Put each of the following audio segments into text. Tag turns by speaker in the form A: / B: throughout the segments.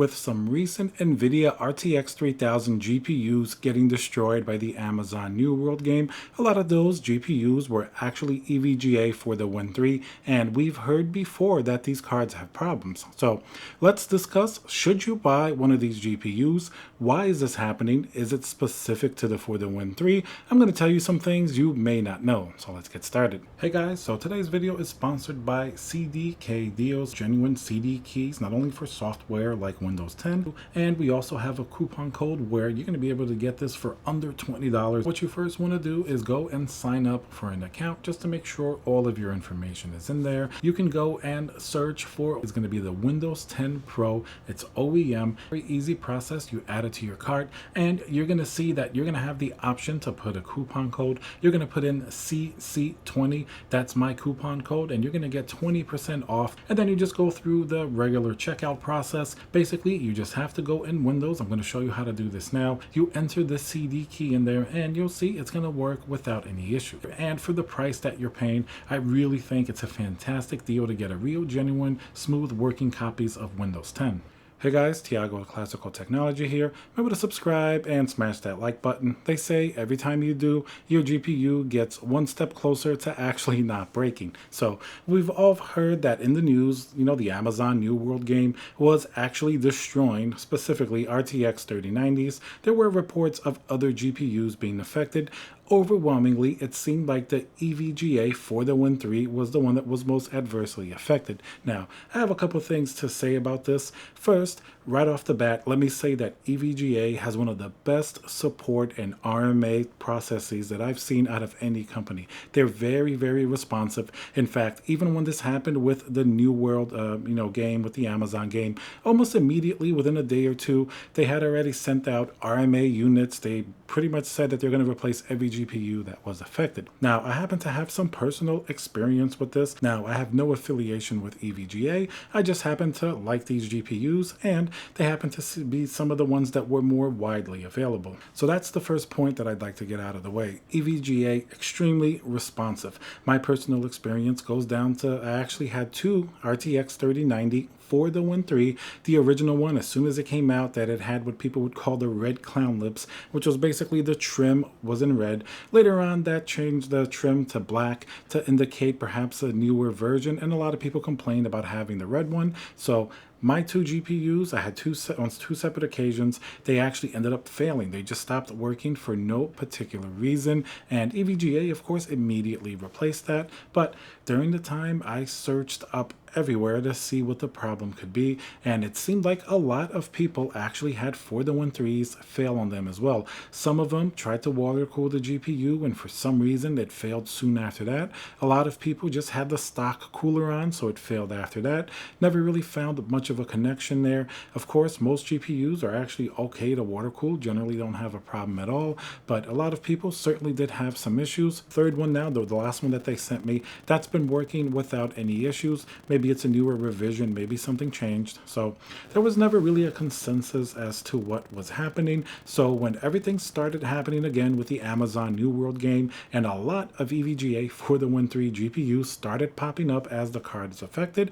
A: with some recent NVIDIA RTX 3000 GPUs getting destroyed by the Amazon New World game. A lot of those GPUs were actually EVGA for the Win 3, and we've heard before that these cards have problems. So let's discuss, should you buy one of these GPUs? Why is this happening? Is it specific to the for the Win 3? I'm going to tell you some things you may not know, so let's get started. Hey guys, so today's video is sponsored by CDK Deals, genuine CD keys, not only for software like Windows 10, and we also have a coupon code where you're going to be able to get this for under $20. What you first want to do is go and sign up for an account just to make sure all of your information is in there. You can go and search for, it's going to be the Windows 10 Pro. It's OEM, very easy process. You add it to your cart and you're going to see that you're going to have the option to put a coupon code. You're going to put in CC20, that's my coupon code, and you're going to get 20% off. And then you just go through the regular checkout process. Basically, you just have to go in Windows. I'm going to show you how to do this now. You enter the CD key in there and you'll see it's going to work without any issue. And for the price that you're paying, I really think it's a fantastic deal to get a real, genuine, smooth working copies of Windows 10. Hey guys, Tiago Classical Technology here. Remember to subscribe and smash that like button. They say every time you do, your GPU gets one step closer to actually not breaking. So we've all heard that in the news, the Amazon New World game was actually destroying, specifically RTX 3090s. There were reports of other GPUs being affected. Overwhelmingly, it seemed like the EVGA for the Win 3 was the one that was most adversely affected. Now, I have a couple things to say about this. First, right off the bat, let me say that EVGA has one of the best support and RMA processes that I've seen out of any company. They're very, very responsive. In fact, even when this happened with the New World, game, with the Amazon game, almost immediately within a day or two, they had already sent out RMA units. They pretty much said that they're going to replace every GPU that was affected. Now, I happen to have some personal experience with this. Now, I have no affiliation with EVGA. I just happen to like these GPUs, and they happen to be some of the ones that were more widely available. So that's the first point that I'd like to get out of the way. EVGA, extremely responsive. My personal experience goes down to, I actually had two RTX 3090 for the Win 3, the original one, as soon as it came out, that it had what people would call the red clown lips, which was basically the trim was in red. Later on, that changed the trim to black to indicate perhaps a newer version, and a lot of people complained about having the red one. So my two GPUs, I had on two separate occasions, they actually ended up failing. They just stopped working for no particular reason, and EVGA, of course, immediately replaced that. But during the time, I searched up everywhere to see what the problem could be, and it seemed like a lot of people actually had for the Win 3s fail on them as well. Some of them tried to water cool the GPU, and for some reason it failed soon after that. A lot of people just had the stock cooler on, so it failed after that. Never really found much of a connection there. Of course, most GPUs are actually okay to water cool, generally don't have a problem at all, but a lot of people certainly did have some issues. Third one now, the last one that they sent me, that's been working without any issues. Maybe it's a newer revision, maybe something changed. So there was never really a consensus as to what was happening. So when everything started happening again with the Amazon New World game, and a lot of EVGA for the Win 3 GPUs started popping up as the card is affected,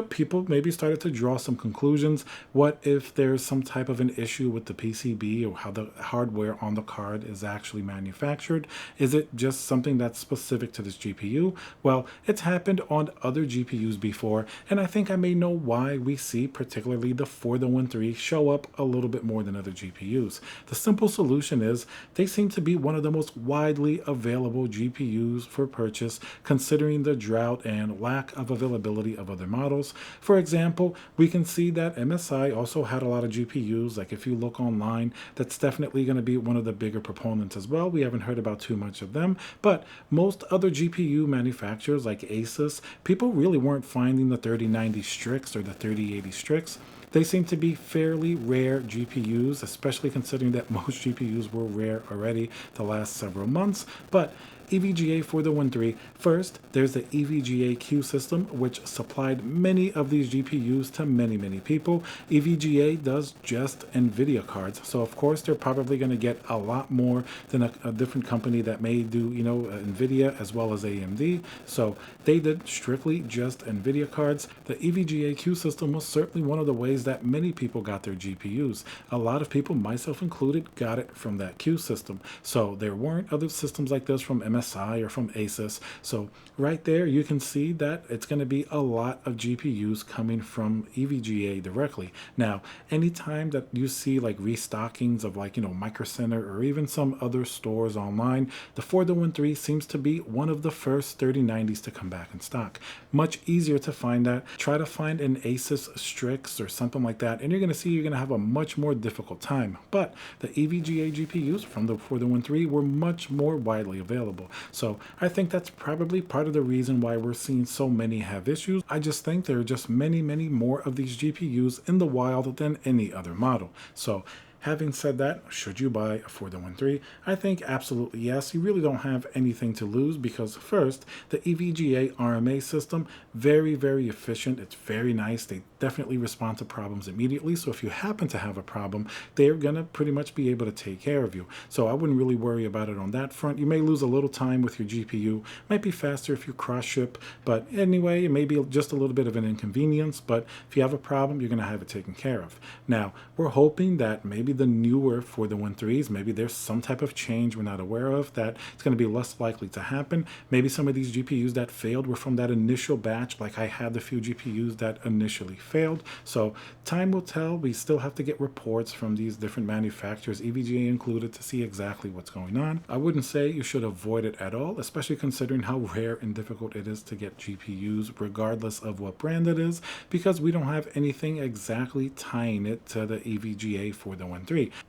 A: people maybe started to draw some conclusions. What if there's some type of an issue with the PCB or how the hardware on the card is actually manufactured? Is it just something that's specific to this GPU? Well, it's happened on other GPUs before, and I think I may know why we see particularly the for the Win 3 show up a little bit more than other GPUs. The simple solution is they seem to be one of the most widely available GPUs for purchase, considering the drought and lack of availability of other models. For example, we can see that MSI also had a lot of GPUs. Like if you look online, that's definitely going to be one of the bigger proponents as well. We haven't heard about too much of them, but most other GPU manufacturers like Asus, people really weren't finding the 3090 Strix or the 3080 Strix. They seem to be fairly rare GPUs, especially considering that most GPUs were rare already the last several months. But EVGA for the 1.3. First, there's the EVGA Que System, which supplied many of these GPUs to many people. EVGA does just NVIDIA cards, so of course they're probably going to get a lot more than a different company that may do, NVIDIA as well as AMD. So they did strictly just NVIDIA cards. The EVGA Que System was certainly one of the ways that many people got their GPUs. A lot of people, myself included, got it from that Que System. So there weren't other systems like this from MSI or from Asus. So right there, you can see that it's going to be a lot of GPUs coming from EVGA directly. Now, anytime that you see like restockings of Micro Center or even some other stores online, the 4-1-3 seems to be one of the first 3090s to come back in stock. Much easier to find that. Try to find an Asus Strix or something like that, and you're going to see you're going to have a much more difficult time. But the EVGA GPUs from the 4-1-3 were much more widely available. So I think that's probably part of the reason why we're seeing so many have issues. I just think there are just many more of these GPUs in the wild than any other model. So having said that, should you buy a 4-1-3? I think absolutely yes. You really don't have anything to lose because first, the EVGA RMA system, very efficient. It's very nice. They definitely respond to problems immediately. So if you happen to have a problem, they're going to pretty much be able to take care of you. So I wouldn't really worry about it on that front. You may lose a little time with your GPU. Might be faster if you cross ship, but anyway, it may be just a little bit of an inconvenience, but if you have a problem, you're going to have it taken care of. Now, we're hoping that maybe the newer 4-1-3s, maybe there's some type of change we're not aware of that it's going to be less likely to happen. Maybe some of these GPUs that failed were from that initial batch, like I had the few GPUs that initially failed. So time will tell. We still have to get reports from these different manufacturers, EVGA included, to see exactly what's going on. I wouldn't say you should avoid it at all, especially considering how rare and difficult it is to get GPUs regardless of what brand it is, because we don't have anything exactly tying it to the EVGA 4-1-3.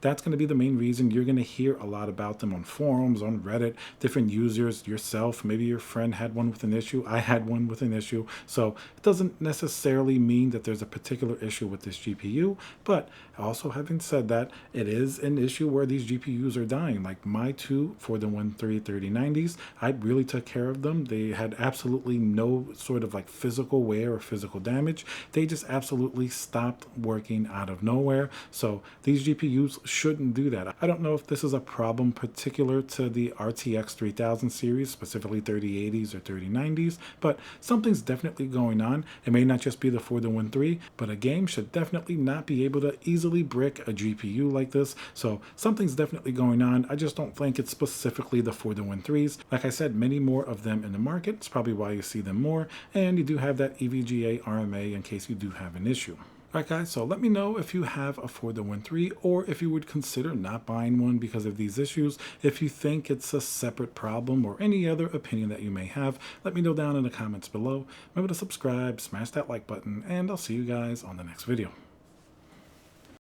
A: That's going to be the main reason you're going to hear a lot about them on forums, on Reddit, different users, yourself, maybe your friend had one with an issue, I had one with an issue. So it doesn't necessarily mean that there's a particular issue with this GPU, but also having said that, it is an issue where these GPUs are dying. Like my two 4-1-3 3090s, I really took care of them. They had absolutely no sort of like physical wear or physical damage. They just absolutely stopped working out of nowhere. So these GPUs shouldn't do that. I don't know if this is a problem particular to the RTX 3000 series, specifically 3080s or 3090s, but something's definitely going on. It may not just be the 4-1-3, but a game should definitely not be able to easily brick a GPU like this. So something's definitely going on. I just don't think it's specifically the 4-1-3s. Like I said, many more of them in the market. It's probably why you see them more. And you do have that EVGA RMA in case you do have an issue. Alright guys, so let me know if you have a 4-1-3 or if you would consider not buying one because of these issues. If you think it's a separate problem or any other opinion that you may have, let me know down in the comments below. Remember to subscribe, smash that like button, and I'll see you guys on the next video.